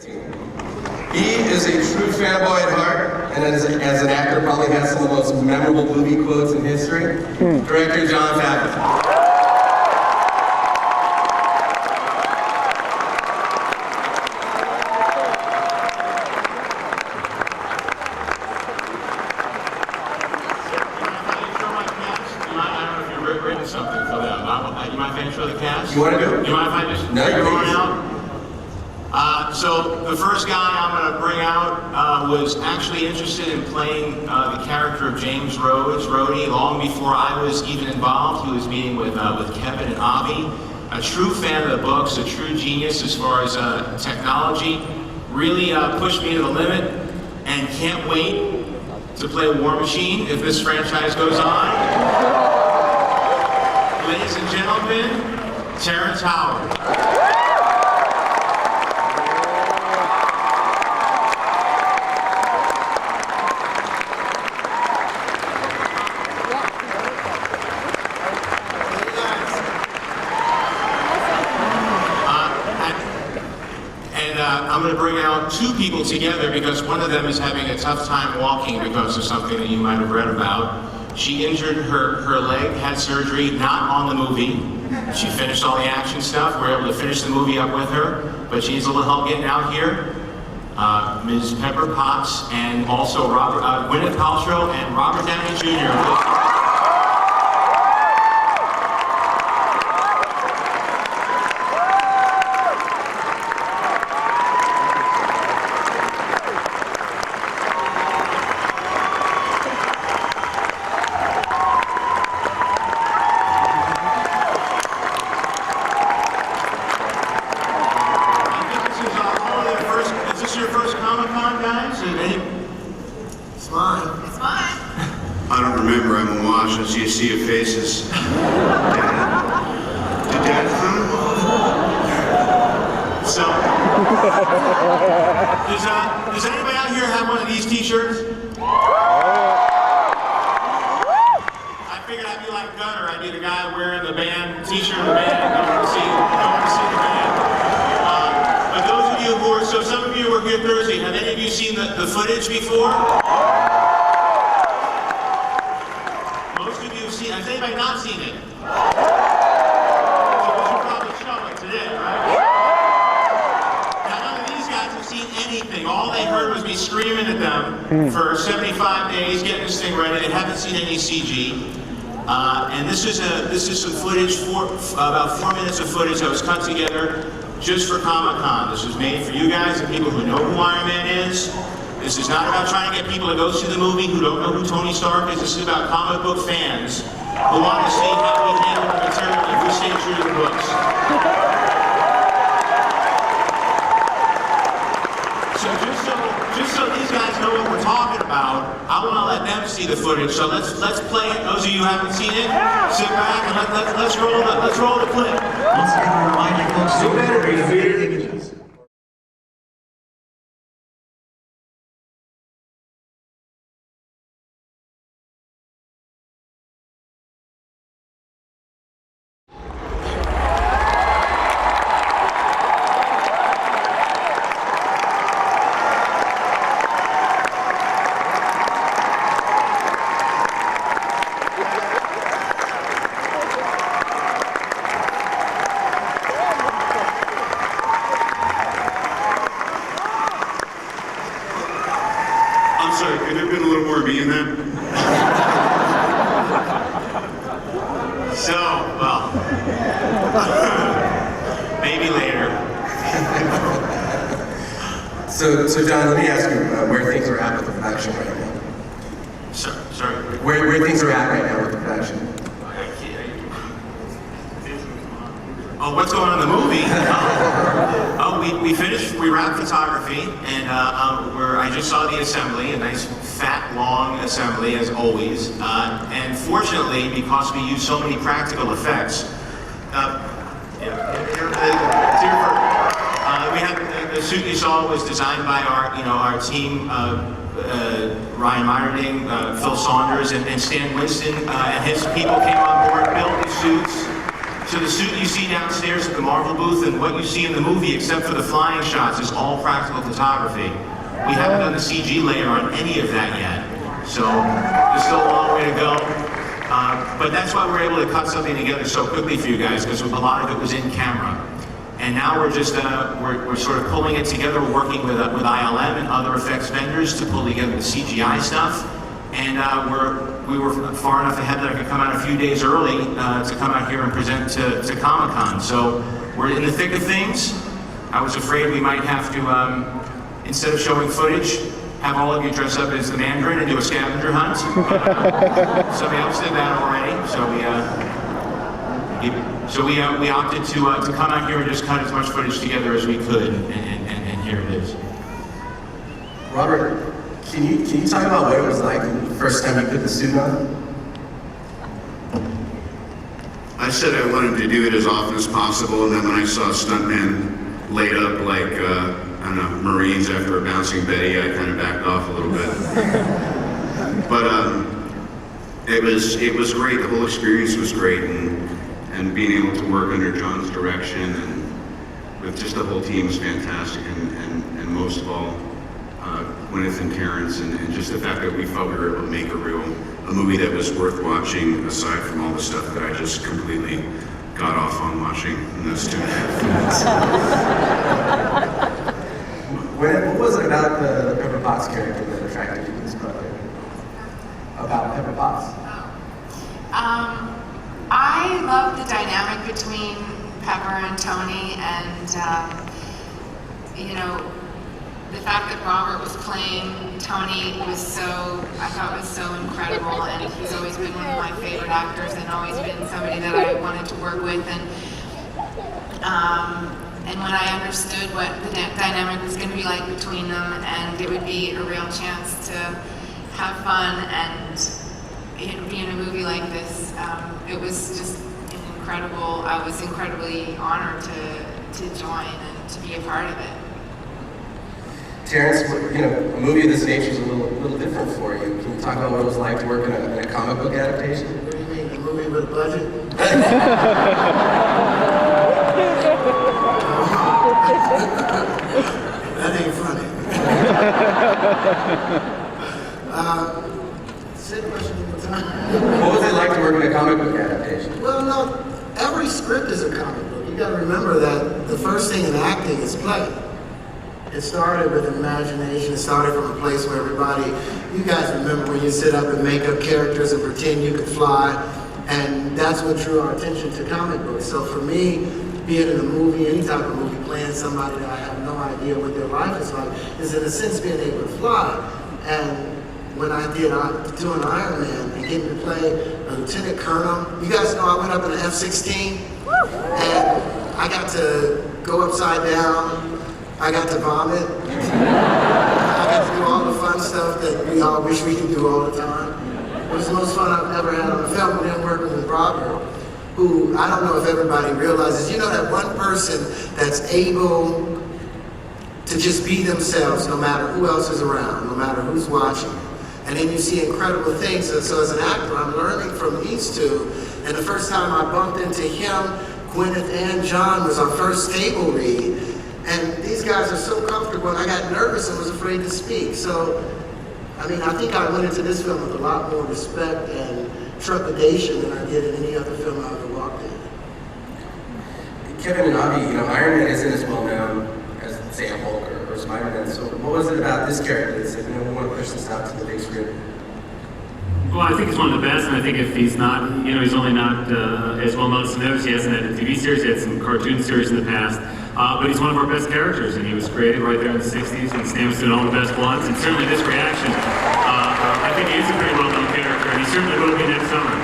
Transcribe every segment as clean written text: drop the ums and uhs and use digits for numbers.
He is a true fanboy at heart, and as an actor probably has some of the most memorable movie quotes in history. Director Jon Favreau. Something for them. You mind if I show the cast? You want to do it? You mind if I just no, you're going out? So the first guy I'm going to bring out was actually interested in playing the character of James Rhodes, Rhodey, long before I was even involved. He was meeting with Kevin and Avi. A true fan of the books, a true genius as far as technology. Really pushed me to the limit, and can't wait to play War Machine if this franchise goes on. Ladies and gentlemen, Terrence Howard. I'm going to bring out two people together because one of them is having a tough time walking because of something that you might have read about. She injured her leg, had surgery, not on the movie. She finished all the action stuff. We're able to finish the movie up with her, but she needs a little help getting out here. Ms. Pepper Potts, and also Gwyneth Paltrow and Robert Downey Jr. It's mine. It's mine. I don't remember. I'm awash. I see a sea of faces. Did Dad come? So, does anybody out here have one of these T-shirts? I figured I'd be like Gunner. I'd be the guy wearing the band T-shirt of the band. Going to see the band. But those of you who are, so some of you were here Thursday. Have any of you seen the footage before? Most of you have seen. Has anybody not seen it? So we should probably show it today, right? Now none of these guys have seen anything. All they heard was me screaming at them for 75 days, getting this thing ready. They haven't seen any CG. And this is some footage, about 4 minutes of footage that was cut together just for Comic-Con. This was made for you guys and people who know who Iron Man is. This is not about trying to get people to go see the movie who don't know who Tony Stark is. This is about comic book fans who want to see how we handle the material if we stay true to the books. So just so these guys know what we're talking about, I want to let them see the footage. So let's play it. Those of you who haven't seen it, sit back and let's roll the clip. Once again, I remind you folks, do better read the images. I'm sorry, could there have been a little more of me in that? So, well, maybe later. So John, let me ask you where things are at with the production right now. Sorry. Where things are at right now with the production. Oh, what's going on in the movie? We finished, we wrapped photography, and I just saw the assembly, a nice, fat, long assembly, as always. And fortunately, because we use so many practical effects, we had the suit you saw was designed by our team, Ryan Meyerding, Phil Saunders, and Stan Winston, and his people came on board, built the suits. So the suit you see downstairs at the Marvel booth and what you see in the movie, except for the flying shots, is all practical photography. We haven't done the CG layer on any of that yet. So there's still a long way to go. But that's why we're able to cut something together so quickly for you guys, because a lot of it was in camera. And now we're just, we're sort of pulling it together, working with ILM and other effects vendors to pull together the CGI stuff. And we were far enough ahead that I could come out a few days early to come out here and present to Comic-Con. So we're in the thick of things. I was afraid we might have to, instead of showing footage, have all of you dress up as the Mandarin and do a scavenger hunt. Somebody else did that already, so we opted to come out here and just cut as much footage together as we could, and here it is. Robert, can you talk about what it was like the first time you put the suit on? I said I wanted to do it as often as possible, and then when I saw stuntmen laid up like, I don't know, Marines after a bouncing Betty, I kind of backed off a little bit. But it was great. The whole experience was great, and being able to work under Jon's direction and with just the whole team was fantastic, and most of all, Gwyneth and Terrence, and just the fact that we felt we were able to make a movie that was worth watching, aside from all the stuff that I just completely got off on watching in those 2.5 minutes. What was it about the Pepper Potts character that attracted you to this project? About Pepper Potts? I love the dynamic between Pepper and Tony, and you know, the fact that Robert was playing Tony I thought was so incredible, and he's always been one of my favorite actors and always been somebody that I wanted to work with, and when I understood what the dynamic was going to be like between them, and it would be a real chance to have fun and be in a movie like this, it was just incredible. I was incredibly honored to join and to be a part of it. Terrence, a movie of this nature is a little different for you. Can you talk about what it was like to work in a comic book adaptation? What do you mean, a movie with a budget? That ain't funny. Say the question one more time. What was it like to work in a comic book adaptation? Well, no, every script is a comic book. You gotta remember that the first thing in acting is play. It started with imagination. It started from a place where you guys remember when you sit up and make up characters and pretend you could fly, and that's what drew our attention to comic books. So for me, being in a movie, any type of movie, playing somebody that I have no idea what their life is like, is in a sense being able to fly. And when I did doing Iron Man and getting to play a lieutenant colonel, you guys know I went up in an F-16, and I got to go upside down. I got to vomit. I got to do all the fun stuff that we all wish we could do all the time. It was the most fun I've ever had on a film, and then working with Robert, who I don't know if everybody realizes, that one person that's able to just be themselves no matter who else is around, no matter who's watching. And then you see incredible things. And so as an actor, I'm learning from these two. And the first time I bumped into him, Gwyneth and Jon was our first table read. And these guys are so comfortable, and I got nervous and was afraid to speak. So, I think I went into this film with a lot more respect and trepidation than I did in any other film I ever walked in. Kevin and Avi, Iron Man isn't as well known as, say, a Hulk or Spider-Man. So what was it about this character that said, we want to push this out to the big screen? Well, I think he's one of the best, and I think if he's not, he's only not as well known as some others. He hasn't had a TV series, he had some cartoon series in the past. But he's one of our best characters, and he was created right there in the 60s, and Stan was doing all the best ones, and certainly this reaction, I think he is a pretty well-known character, and he certainly will be next summer.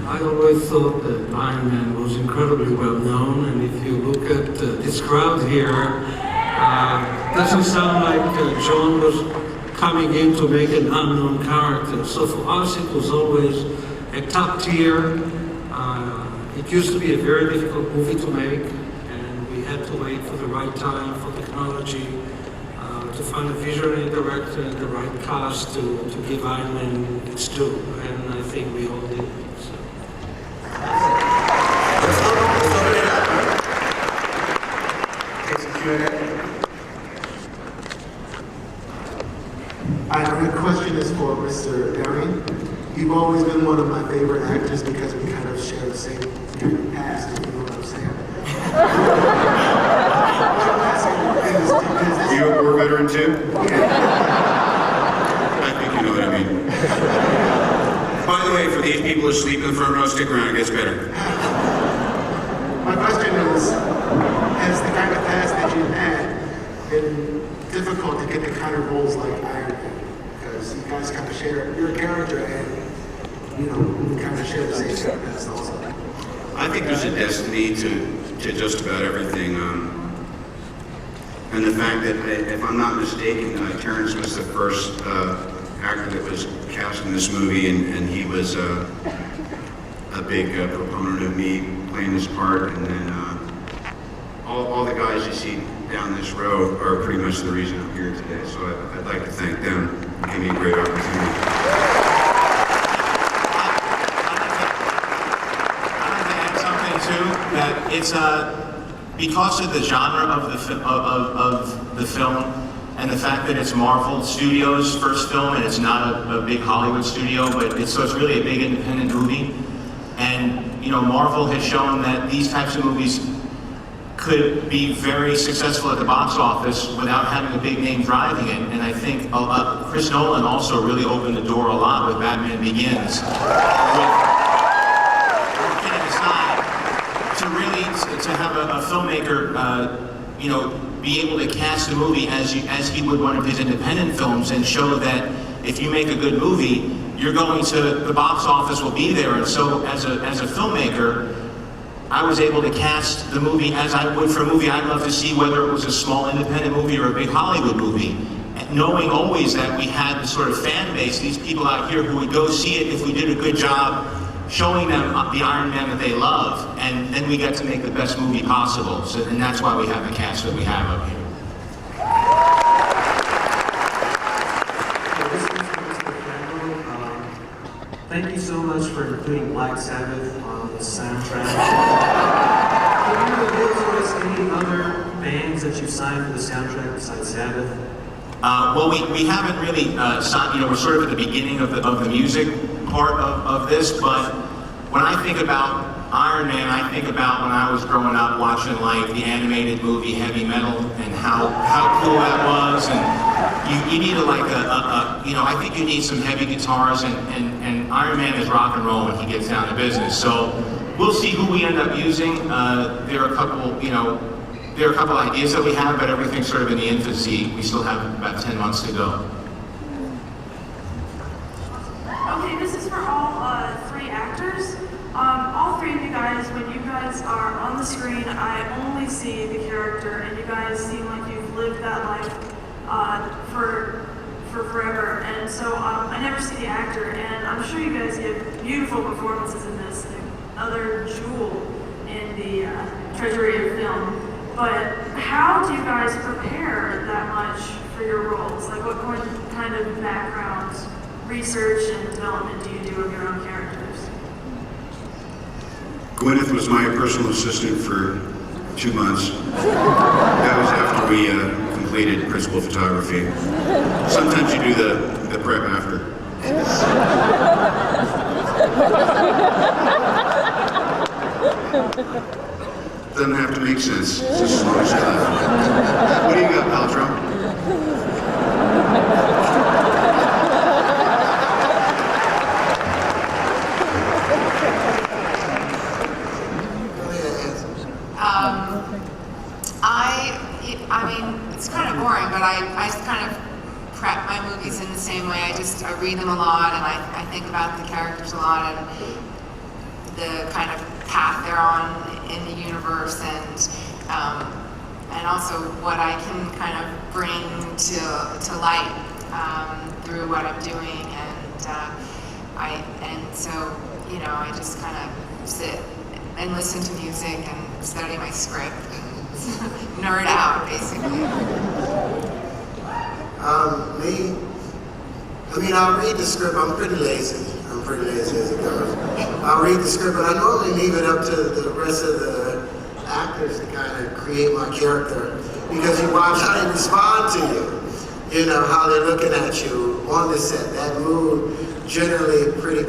I always thought that Iron Man was incredibly well-known, and if you look at this crowd here, doesn't sound like Jon was coming in to make an unknown character. So for us, it was always a top tier. It used to be a very difficult movie to make, and we had to wait for the right time, for technology to find a visionary director and the right cast to give Iron Man its due, and I think we all did. So. Let's open it up. Take some Q&A. My question is for Mr. Downey. You've always been one of my favorite actors because we kind of share the same kind of past, if you know what I'm saying. You a war veteran too? Yeah. I think you know what I mean. By the way, for these people who sleep in the front row, stick around, it gets better. My question is, has the kind of past that you've had been difficult to get the kind of roles like Iron Man? Because you guys kind of share your character and, you know, we kind of share the same kind of past also. I think there's a destiny to just about everything. And the fact that, if I'm not mistaken, Terrence was the first actor that was cast in this movie, and he was a big proponent of me playing this part. And then all the guys you see down this row are pretty much the reason I'm here today. So I'd like to thank them. It gave me a great opportunity. I'd like to add something too, that it's because of the genre of the film and the fact that it's Marvel Studios' first film and it's not a big Hollywood studio, but it's really a big independent movie. And you know, Marvel has shown that these types of movies could be very successful at the box office without having a big name driving it. And I think Chris Nolan also really opened the door a lot with Batman Begins. To have a filmmaker, you know, be able to cast a movie as he would one of his independent films and show that if you make a good movie, you're going to, the box office will be there. And so as a filmmaker, I was able to cast the movie as I would for a movie I'd love to see, whether it was a small independent movie or a big Hollywood movie. Knowing always that we had this sort of fan base, these people out here who would go see it if we did a good job showing them the Iron Man that they love, and then we get to make the best movie possible. So, and that's why we have the cast that we have up here. Thank you so much for including Black Sabbath on the soundtrack. Can you reveal to us any other bands that you've signed for the soundtrack besides Sabbath? Well, we haven't really signed, you know, we're sort of at the beginning of the music part of this, but when I think about Iron Man, I think about when I was growing up watching like the animated movie Heavy Metal and how cool that was. And you need you know, I think you need some heavy guitars, and Iron Man is rock and roll when he gets down to business. So we'll see who we end up using. There are a couple, you know, there are a couple ideas that we have, but everything's sort of in the infancy. We still have about 10 months to go. Okay, this is for all three actors. All three of you guys, when you guys are on the screen, I only see the character, and you guys seem like you've lived that life for forever. And so I never see the actor, and I'm sure you guys give beautiful performances in this, another jewel in the treasury of film. But how do you guys prepare that much for your roles? Like, what kind of background research and development do you do of your own characters? Gwyneth was my personal assistant for 2 months. That was after we completed principal photography. Sometimes you do the prep after. Doesn't have to make sense. It's just smart stuff. What do you got, Paltrow? I mean, it's kind of boring, but I kind of prep my movies in the same way. I read them a lot, and I think about the characters a lot, and the kind of path they're on in the universe, and also what I can kind of bring to light through what I'm doing, and so you know, I just kind of sit and listen to music and study my script and nerd out, basically. I'll read the script. I'm pretty lazy as it goes. I'll read the script, but I normally leave it up to the rest of the actors to kind of create my character, because you watch how they respond to you. You know, how they're looking at you on the set. That mood generally pretty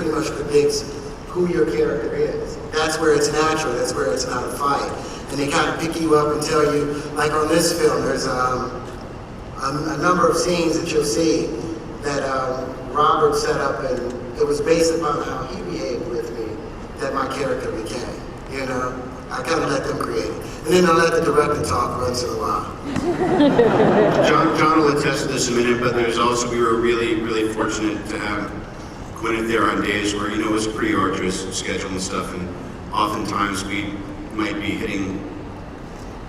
much predicts who your character is. That's where it's natural. That's where it's not a fight. And they kind of pick you up and tell you, like on this film, there's a number of scenes that you'll see that Robert set up, and it was based upon how he behaved with me that my character became. You know, I kind of let them create it. And then I let the director talk once in a while. John will attest to this in a minute, but we were really, really fortunate to have Gwyneth there on days where, it was a pretty arduous schedule and stuff, and oftentimes we might be hitting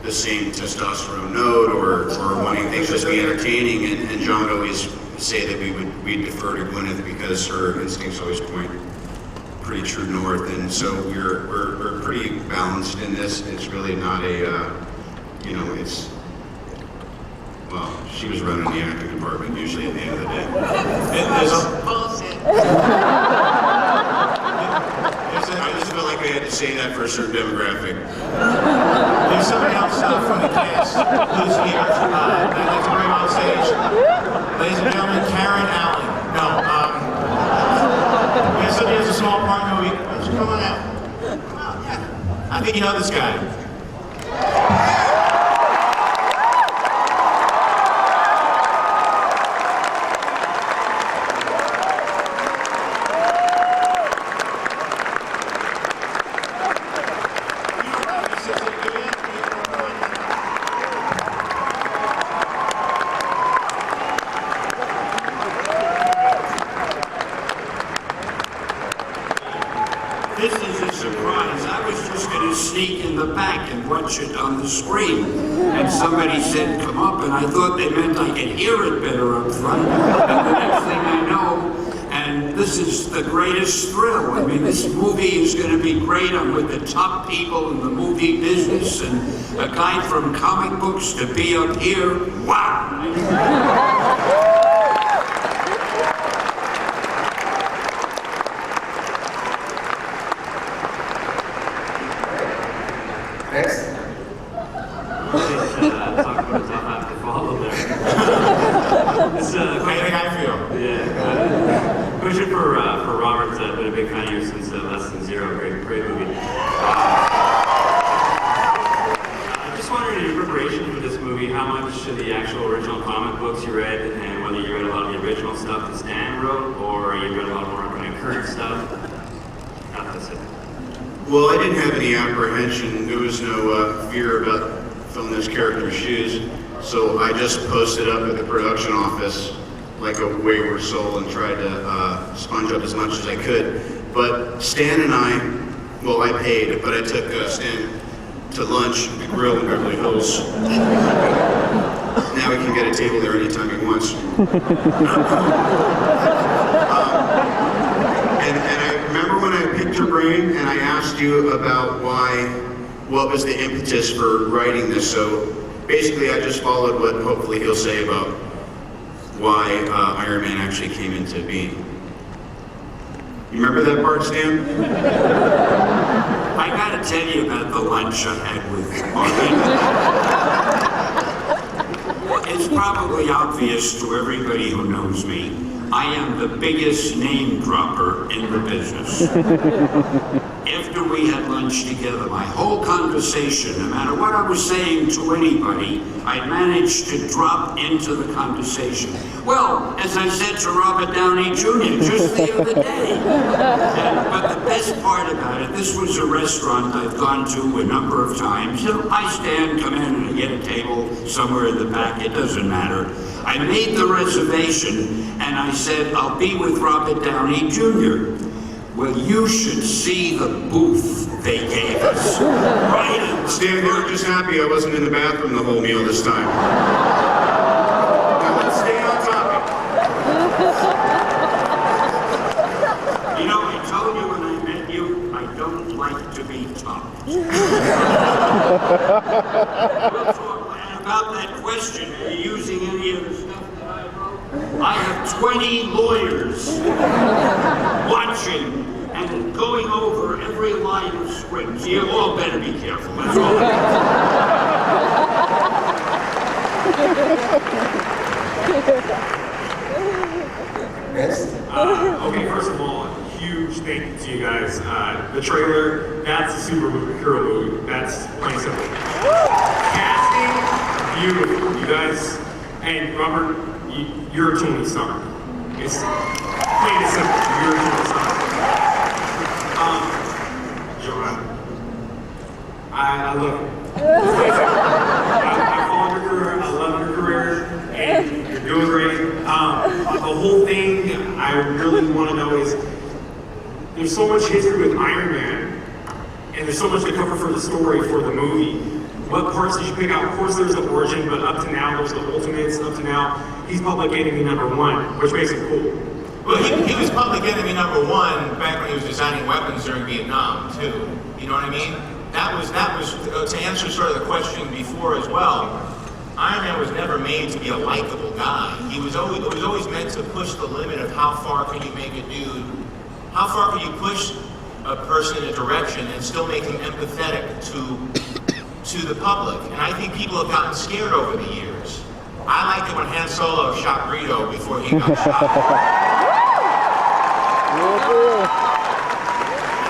the same testosterone note or wanting things just to be entertaining, and John would always say that we'd defer to Gwyneth because her instincts always point pretty true north, and so we're pretty balanced in this. It's really not she was running the acting department usually at the end of the day. I just felt like I had to say that for a certain demographic. There's somebody else from the cast who's here. I'd like to bring on stage, ladies and gentlemen, Karen Allen. No, we have somebody who has a small part in the movie. Why don't you come on out? Come out, yeah. I think you know this guy. This is a surprise. I was just going to sneak in the back and watch it on the screen. And somebody said, come up, and I thought they meant I could hear it better up front. And the next thing I know, and this is the greatest thrill. I mean, this movie is going to be great. I'm with the top people in the movie business, and a guy from comic books to be up here. Wow! Next. Talk about a tough act to follow there. How do you think I feel? Yeah. Question for Robert. I've been a big fan of yours since Less Than Zero. Great movie. I just wondered, in preparation for this movie, how much of the actual original comic books you read, and whether you read a lot of the original stuff that Stan wrote, or you read a lot more kind of current stuff. That's it. Well, I didn't have any apprehension. There was no fear about filling this character's shoes. So I just posted up at the production office like a wayward soul and tried to sponge up as much as I could. But Stan and I paid, but I took Stan to lunch at the grill in Beverly Hills. Now he can get a table there anytime he wants. And I remember when I picked your brain and I asked you about what was the impetus for writing this. So basically I just followed what hopefully he'll say about why Iron Man actually came into being. You remember that part, Stan? I gotta tell you about the lunch I had with Martin. It's probably obvious to everybody who knows me. I am the biggest name dropper in the business. After we had lunch together, my whole conversation, no matter what I was saying to anybody, I managed to drop into the conversation. Well, as I said to Robert Downey Jr. just the other day. But the best part about it, this was a restaurant I've gone to a number of times. You know, I stand, come in, and I get a table somewhere in the back, it doesn't matter. I made the reservation, and I said, I'll be with Robert Downey Jr. Well, you should see the booth they gave us. Right? Stan, they were just happy I wasn't in the bathroom the whole meal this time. Now let's stay on topic. You know, I told you when I met you, I don't like to be topped. We'll talk about that question, are you using any of the stuff that I wrote? I have 20 lawyers watching and going over every line of script. So you all better be careful, that's all. Next. Okay, first of all, huge thank you to you guys. The trailer, that's a superhero movie. That's plain simple. Casting, beautiful. You guys, and Robert, you're a Tony Stark. It's plain and simple. You're a Tony Stark. John, I love you. I followed your career. I love your career, and you're doing great. The whole thing I really want to know is, there's so much history with Iron Man, and there's so much to cover for the story for the movie. What parts did you pick out? Of course, there's the origin, but up to now, there's the Ultimates. Up to now, he's public enemy #1, which makes it cool. Well, he was public enemy #1 back when he was designing weapons during Vietnam, too. You know what I mean? That was to answer sort of the question before as well. Iron Man was never made to be a likable guy. It was always meant to push the limit of how far can you make a dude, how far can you push a person in a direction and still make him empathetic to the public. And I think people have gotten scared over the years. I liked it when Han Solo shot Greedo before he got shot.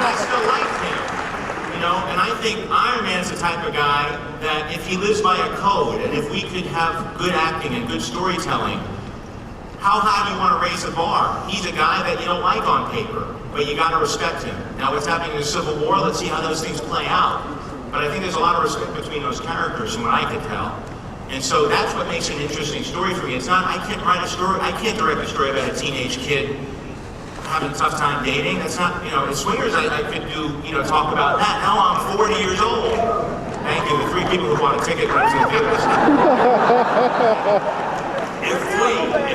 I still like him, you know, and I think Iron Man's the type of guy that if he lives by a code, and if we could have good acting and good storytelling, how high do you want to raise the bar? He's a guy that you don't like on paper, but you got to respect him. Now, what's happening in the Civil War, let's see how those things play out. But I think there's a lot of respect between those characters, from what I can tell. And so that's what makes an interesting story for me. It's not, I can't write a story, I can't direct a story about a teenage kid having a tough time dating. That's not, you know, in Swingers I could do, you know, talk about that. Now I'm 40 years old. Thank you, the 3 people who bought a ticket when I was in the theaters.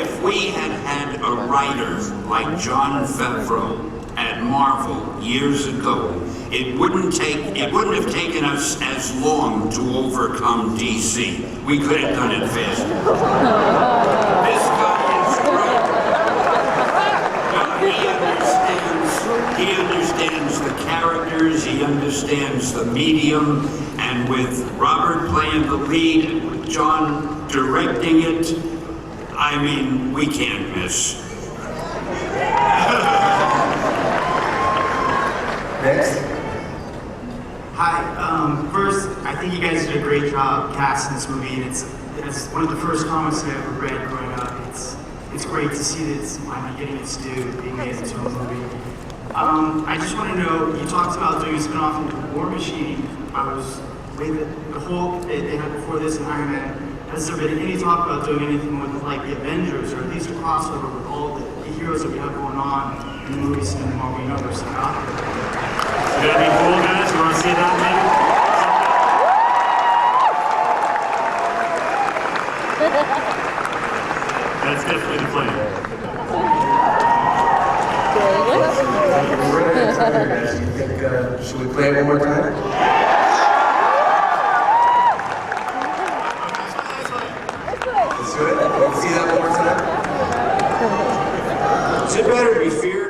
If we had had a writer like Jon Favreau at Marvel years ago, it wouldn't have taken us as long to overcome DC. We could have done it faster. This guy is great. He understands the characters, he understands the medium, and with Robert playing the lead and with Jon directing it, I mean, we can't miss. Next. Hi. First, I think you guys did a great job casting this movie, and it's one of the first comics I ever read growing up. It's great to see that it's finally getting its due, being made into a movie. I just want to know, you talked about doing a spin-off into War Machine. The whole they had before this in Iron Man. Has there been any talk about doing anything with like the Avengers, or at least a crossover with all the heroes that we have going on in the movies and the Marvel Universe? That'd be cool, guys. You want to see that, maybe? That's definitely the plan. We're running out of time here, guys. You think, should we play it one more time? Let's do it. Let's see that one more time. Is it better to be feared